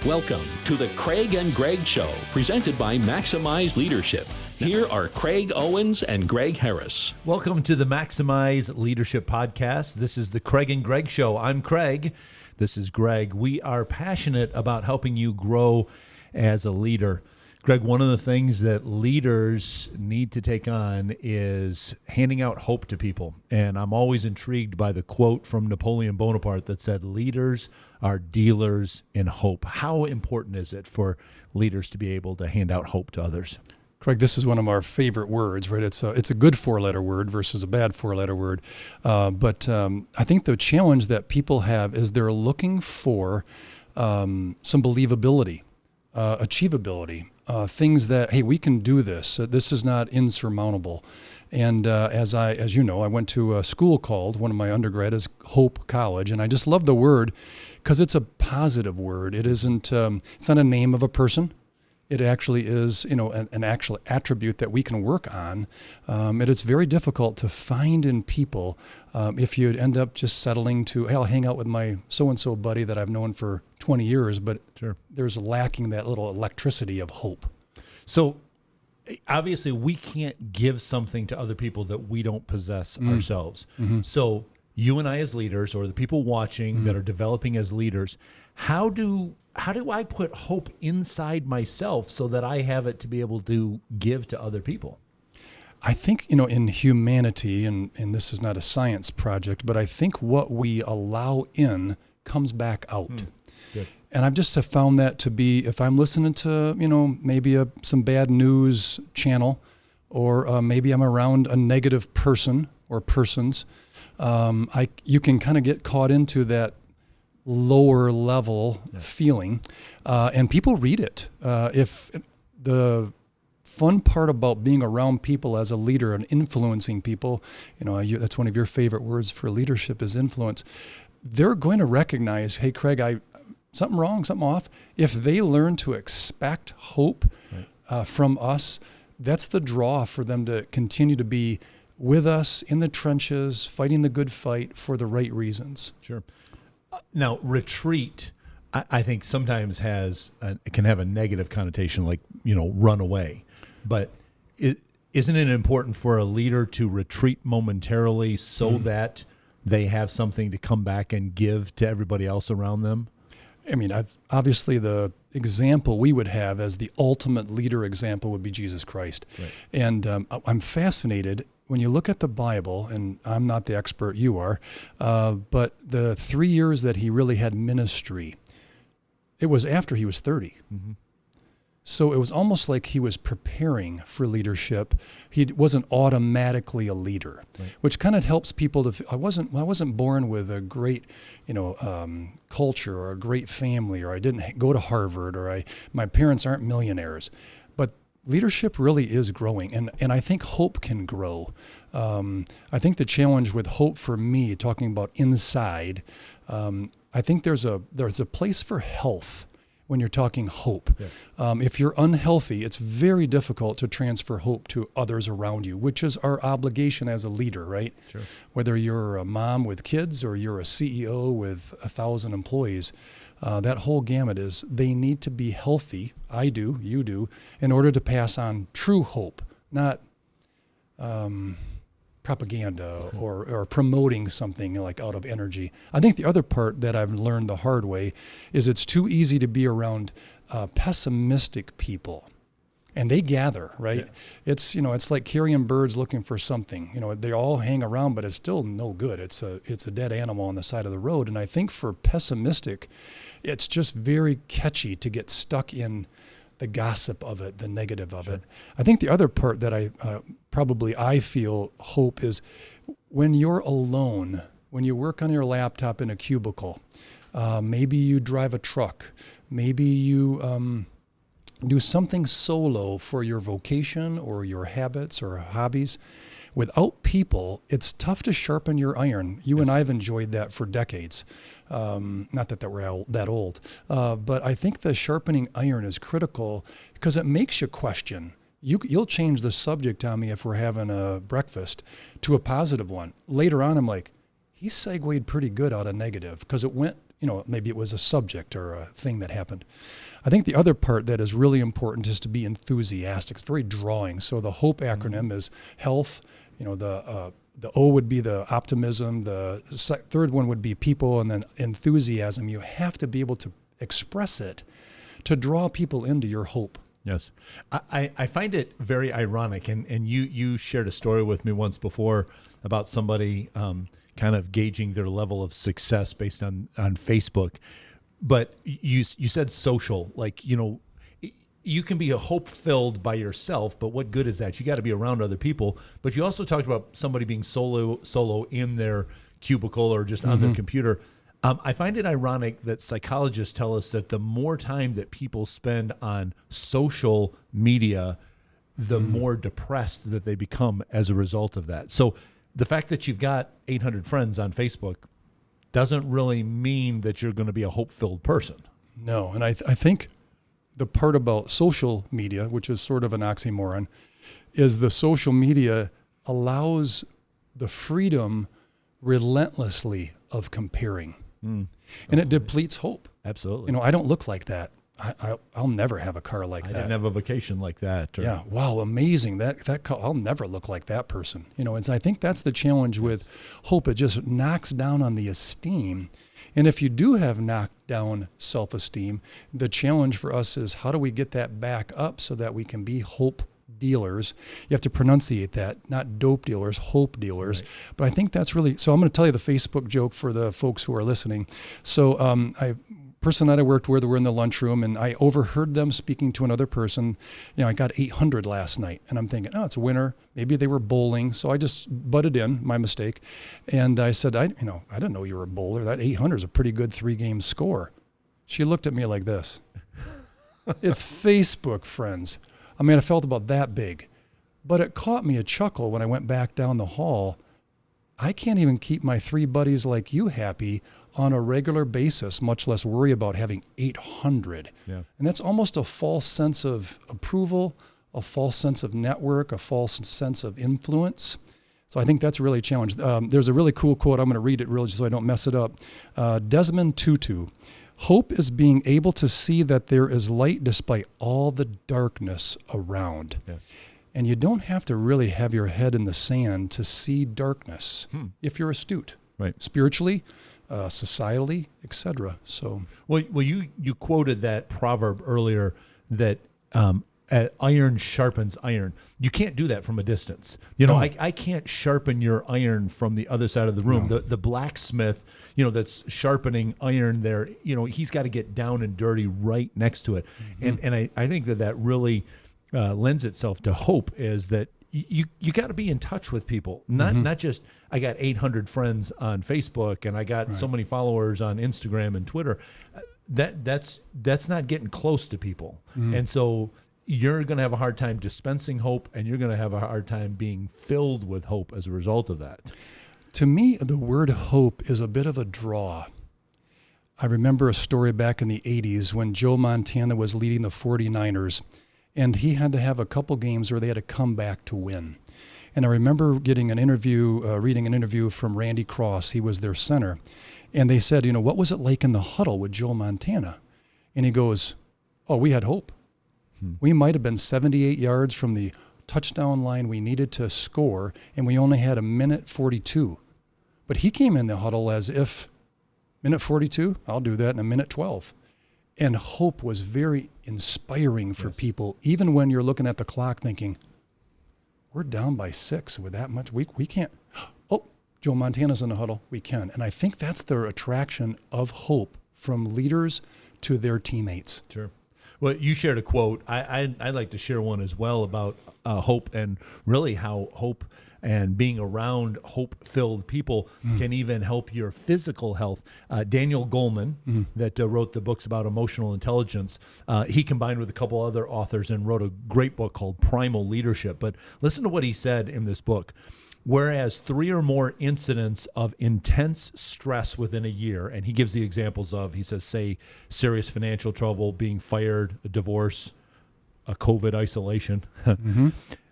Welcome to the Craig and Greg Show, presented by Maximize Leadership. Here are Craig Owens and Greg Harris. Welcome to the Maximize Leadership Podcast. This is the Craig and Greg Show. I'm Craig. This is Greg. We are passionate about helping you grow as a leader. Greg, one of the things that leaders need to take on is handing out hope to people. And I'm always intrigued by the quote from Napoleon Bonaparte that said, "Leaders are dealers in hope." How important is it for leaders to be able to hand out hope to others? Craig, this is one of our favorite words, right? It's a good four-letter word versus a bad four-letter word. But I think the challenge that people have is they're looking for some believability, achievability, things that, hey, we can do this. This is not insurmountable. And as you know, I went to a school called, one of my undergrad is Hope College, and I just love the word because it's a positive word. It isn't, it's not a name of a person. It actually is, an actual attribute that we can work on. And it's very difficult to find in people if you'd end up just settling to, hey, I'll hang out with my so-and-so buddy that I've known for 20 years, but Sure. There's lacking that little electricity of hope. So obviously we can't give something to other people that we don't possess ourselves. Mm-hmm. So you and I as leaders, or the people watching that are developing as leaders, how do I put hope inside myself so that I have it to be able to give to other people? I think, in humanity, and this is not a science project, but I think what we allow in comes back out. Good. And I've just found that to be, if I'm listening to, maybe some bad news channel, or maybe I'm around a negative person or persons, you can kind of get caught into that lower level feeling, and people read it. If the fun part about being around people as a leader and influencing people, that's one of your favorite words for leadership is influence. They're going to recognize, hey, Craig, something wrong, something off. If they learn to expect hope from us, that's the draw for them to continue to be with us in the trenches, fighting the good fight for the right reasons. Sure. Now, retreat, I think sometimes it can have a negative connotation, like, run away. But isn't it important for a leader to retreat momentarily so that they have something to come back and give to everybody else around them? I mean, obviously the example we would have as the ultimate leader example would be Jesus Christ. Right. And I'm fascinated when you look at the Bible, and I'm not the expert, you are, but the 3 years that he really had ministry, it was after he was 30. Mm-hmm. So it was almost like he was preparing for leadership. He wasn't automatically a leader, right, which kind of helps people to. I wasn't born with a great, culture or a great family, or I didn't go to Harvard, or my parents aren't millionaires. But leadership really is growing, and I think hope can grow. I think the challenge with hope for me, talking about inside, I think there's a place for health when you're talking hope. Yeah. If you're unhealthy, it's very difficult to transfer hope to others around you, which is our obligation as a leader, right? Sure. Whether you're a mom with kids or you're a CEO with 1,000 employees, that whole gamut is they need to be healthy, I do, you do, in order to pass on true hope, not propaganda or promoting something like out of energy. I think the other part that I've learned the hard way is it's too easy to be around pessimistic people, and they gather, right? Yeah. It's like carrying birds looking for something. They all hang around, but it's still no good. It's a dead animal on the side of the road. And I think for pessimistic, it's just very catchy to get stuck in the gossip of it, the negative of it. I think the other part that I feel hope is when you're alone, when you work on your laptop in a cubicle, maybe you drive a truck, maybe you do something solo for your vocation or your habits or hobbies. Without people, it's tough to sharpen your iron. You and I have enjoyed that for decades. Not that we're that old, but I think the sharpening iron is critical because it makes you question. You'll change the subject on me if we're having a breakfast to a positive one. Later on, I'm like, he segued pretty good out of negative because it went, maybe it was a subject or a thing that happened. I think the other part that is really important is to be enthusiastic. It's very drawing. So the HOPE acronym is health. The O would be the optimism. The third one would be people, and then enthusiasm. You have to be able to express it to draw people into your hope. Yes. I find it very ironic, and you shared a story with me once before about somebody kind of gauging their level of success based on Facebook. But you said social, like, you can be a hope-filled by yourself, but what good is that? You got to be around other people. But you also talked about somebody being solo in their cubicle or just on their computer. I find it ironic that psychologists tell us that the more time that people spend on social media, the more depressed that they become as a result of that. So the fact that you've got 800 friends on Facebook doesn't really mean that you're going to be a hope-filled person. No, and I think the part about social media, which is sort of an oxymoron, is the social media allows the freedom relentlessly of comparing. And it depletes hope. Absolutely. I don't look like that. I'll never have a car like that. I didn't have a vacation like that. Yeah. Wow. Amazing. That car, I'll never look like that person. And I think that's the challenge with hope. It just knocks down on the esteem. And if you do have knocked down self-esteem, the challenge for us is how do we get that back up so that we can be hope dealers? You have to pronunciate that, not dope dealers, hope dealers. Right. But I think that's really, so I'm going to tell you the Facebook joke for the folks who are listening. So person that I worked with were in the lunchroom, and I overheard them speaking to another person. I got 800 last night, and I'm thinking, oh, it's winter. Maybe they were bowling. So I just butted in, my mistake. And I said, I didn't know you were a bowler. That 800 is a pretty good 3-game score. She looked at me like this. It's Facebook, friends. I felt about that big. But it caught me a chuckle when I went back down the hall. I can't even keep my 3 buddies like you happy on a regular basis, much less worry about having 800. Yeah. And that's almost a false sense of approval, a false sense of network, a false sense of influence. So I think that's really a challenge. There's a really cool quote. I'm going to read it really so I don't mess it up. Desmond Tutu. Hope is being able to see that there is light despite all the darkness around. Yes. And you don't have to really have your head in the sand to see darkness if you're astute. Right. Spiritually, societally, etc. So, well, you quoted that proverb earlier that iron sharpens iron. You can't do that from a distance. I can't sharpen your iron from the other side of the room. No. The blacksmith, that's sharpening iron there, he's got to get down and dirty right next to it. Mm-hmm. And I think that really lends itself to hope, is that you got to be in touch with people, not just I got 800 friends on Facebook and I got so many followers on Instagram and Twitter. That's not getting close to people. And so you're going to have a hard time dispensing hope, and you're going to have a hard time being filled with hope as a result of that. To me, the word hope is a bit of a draw. I remember a story back in the 80s when Joe Montana was leading the 49ers, and he had to have a couple games where they had to come back to win. And I remember getting an interview, reading an interview from Randy Cross. He was their center. And they said, what was it like in the huddle with Joe Montana? And he goes, oh, we had hope. We might have been 78 yards from the touchdown line we needed to score, and we only had a minute 42. But he came in the huddle as if, minute 42, I'll do that in a minute 12. And hope was very inspiring for people, even when you're looking at the clock thinking, we're down by 6 with that much. We can't. Oh, Joe Montana's in the huddle. We can. And I think that's the attraction of hope from leaders to their teammates. Sure. Well, you shared a quote. I'd like to share one as well about hope, and really how hope and being around hope-filled people can even help your physical health. Daniel Goleman, that wrote the books about emotional intelligence, he combined with a couple other authors and wrote a great book called Primal Leadership. But listen to what he said in this book. Whereas 3 or more incidents of intense stress within a year, and he gives the examples of, he says, say, serious financial trouble, being fired, a divorce, a COVID isolation.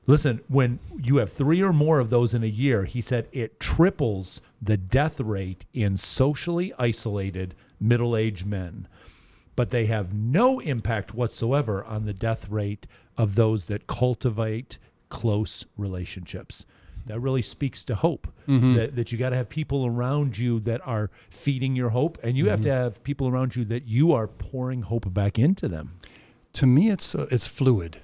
Listen, when you have 3 or more of those in a year, he said it triples the death rate in socially isolated middle-aged men. But they have no impact whatsoever on the death rate of those that cultivate close relationships. That really speaks to hope, that you got to have people around you that are feeding your hope, and you have to have people around you that you are pouring hope back into them. To me, it's fluid.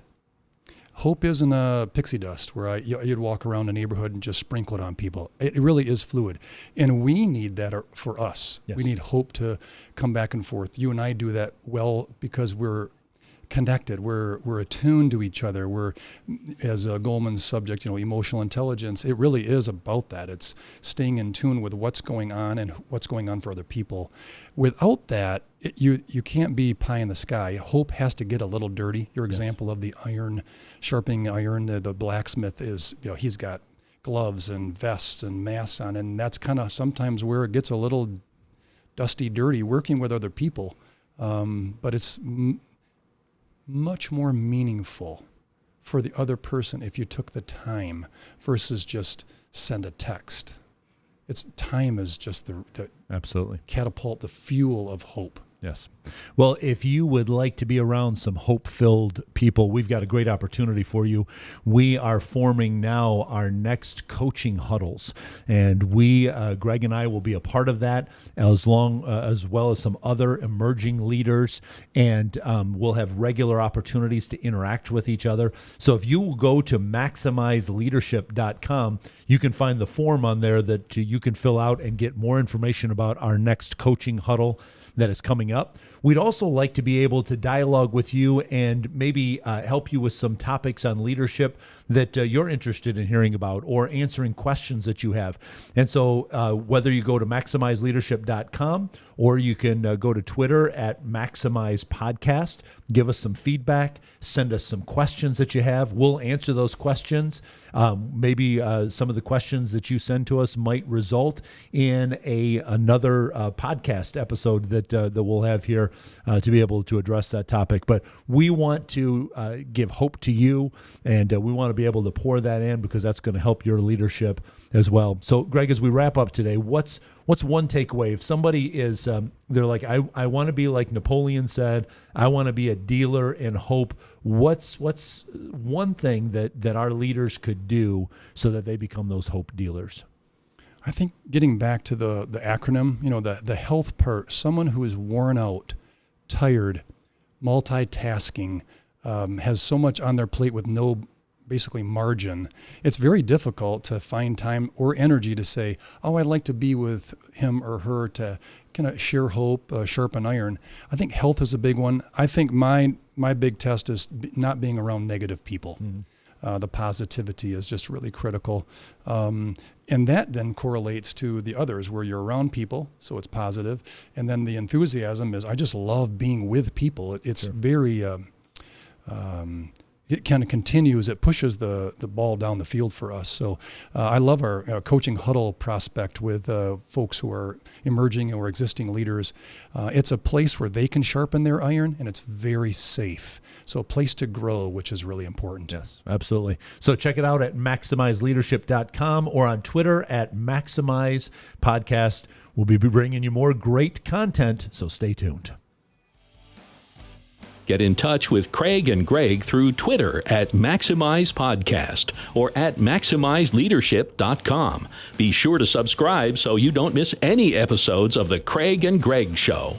Hope isn't a pixie dust where you'd walk around a neighborhood and just sprinkle it on people. It really is fluid. And we need that for us. Yes. We need hope to come back and forth. You and I do that well because we're connected. We're attuned to each other. We're, as Goleman's subject, emotional intelligence, it really is about that. It's staying in tune with what's going on and what's going on for other people. Without that, you can't be pie in the sky. Hope has to get a little dirty. Your example of the sharpening iron, the blacksmith is, he's got gloves and vests and masks on, and that's kind of sometimes where it gets a little dusty, dirty, working with other people. But it's much more meaningful for the other person if you took the time versus just send a text. Time is just the Absolutely. catapult, the fuel of hope. Yes. Well, if you would like to be around some hope-filled people, we've got a great opportunity for you. We are forming now our next coaching huddles, and Greg and I will be a part of that, as well as some other emerging leaders, and we'll have regular opportunities to interact with each other. So if you will go to maximizeleadership.com, you can find the form on there that you can fill out and get more information about our next coaching huddle that is coming up. We'd also like to be able to dialogue with you and maybe help you with some topics on leadership that you're interested in hearing about, or answering questions that you have. And so whether you go to maximizeleadership.com, or you can go to Twitter at Maximize Podcast, give us some feedback, send us some questions that you have. We'll answer those questions. Maybe some of the questions that you send to us might result in another podcast episode that we'll have here to be able to address that topic. But we want to give hope to you, and we want to be able to pour that in, because that's going to help your leadership as well. So, Greg, as we wrap up today, what's one takeaway? If somebody is, they're like, I want to be like Napoleon said, I want to be a dealer in hope. What's one thing that our leaders could do so that they become those hope dealers? I think getting back to the acronym, the health part, someone who is worn out, tired, multitasking, has so much on their plate with no basically margin, it's very difficult to find time or energy to say, I'd like to be with him or her to kind of share hope, sharpen iron. I think health is a big one. I think my big test is not being around negative people. Mm-hmm. The positivity is just really critical. And that then correlates to the others, where you're around people, so it's positive. And then the enthusiasm is, I just love being with people. It's sure. Very... it kind of continues. It pushes the ball down the field for us. So I love our coaching huddle prospect with folks who are emerging or existing leaders. It's a place where they can sharpen their iron, and it's very safe. So a place to grow, which is really important. Yes, absolutely. So check it out at maximizeleadership.com or on Twitter at Maximize Podcast. We'll be bringing you more great content, so stay tuned. Get in touch with Craig and Greg through Twitter at Maximize Podcast or at MaximizeLeadership.com. Be sure to subscribe so you don't miss any episodes of The Craig and Greg Show.